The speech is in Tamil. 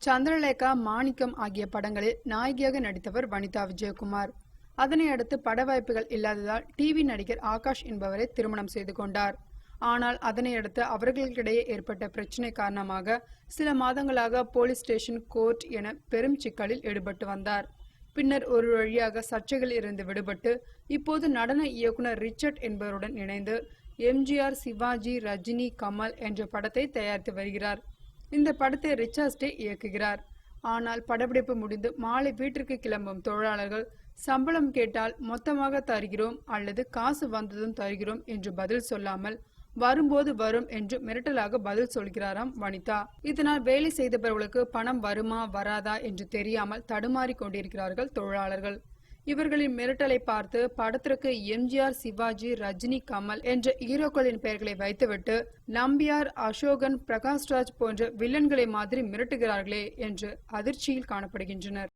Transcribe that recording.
சந்திரலேகா, மாணிக்கம் ஆகிய படங்களில் நாயகியாக நடித்தவர் வனிதா விஜயகுமார். அதனை அடுத்து பட வாய்ப்புகள் இல்லாததால் டிவி நடிகர் ஆகாஷ் என்பவரை திருமணம் செய்து கொண்டார். ஆனால் அதனை அடுத்து அவர்களுக்கிடையே ஏற்பட்ட பிரச்சினை காரணமாக சில மாதங்களாக போலீஸ் ஸ்டேஷன், கோர்ட் என பெரும் சிக்கலில் ஈடுபட்டு வந்தார். பின்னர் ஒரு வழியாக சர்ச்சைகளில் இருந்து விடுபட்டு இப்போது நடன இயக்குனர் ரிச்சர்ட் என்பவருடன் இணைந்து எம்ஜிஆர், சிவாஜி, ரஜினி, கமல் என்ற படத்தை தயாரித்து வருகிறார். இந்த படத்தை ரிச்சர்டே இயக்குகிறார். ஆனால் படப்பிடிப்பு முடிந்து மாலை வீட்டிற்கு கிளம்பும் தொழிலாளர்கள் சம்பளம் கேட்டால் மொத்தமாக தருகிறோம் அல்லது காசு வந்ததும் தருகிறோம் என்று பதில் சொல்லாமல் வரும்போது வரும் என்று மிரட்டலாக பதில் சொல்கிறாராம் வனிதா. இதனால் வேலை செய்தவர்களுக்கு பணம் வருமா வராதா என்று தெரியாமல் தடுமாறி கொண்டிருக்கிறார்கள் தொழிலாளர்கள். இவர்களின் மிரட்டலை பார்த்து படத்திற்கு எம்ஜிஆர், சிவாஜி, ரஜினி, கமல் என்ற ஹீரோக்களின் பெயர்களை வைத்துவிட்டு நம்பியார், அசோகன், பிரகாஷ்ராஜ் போன்ற வில்லன்களை மாதிரி மிரட்டுகிறார்களே என்று அதிர்ச்சியில் காணப்படுகின்றனர்.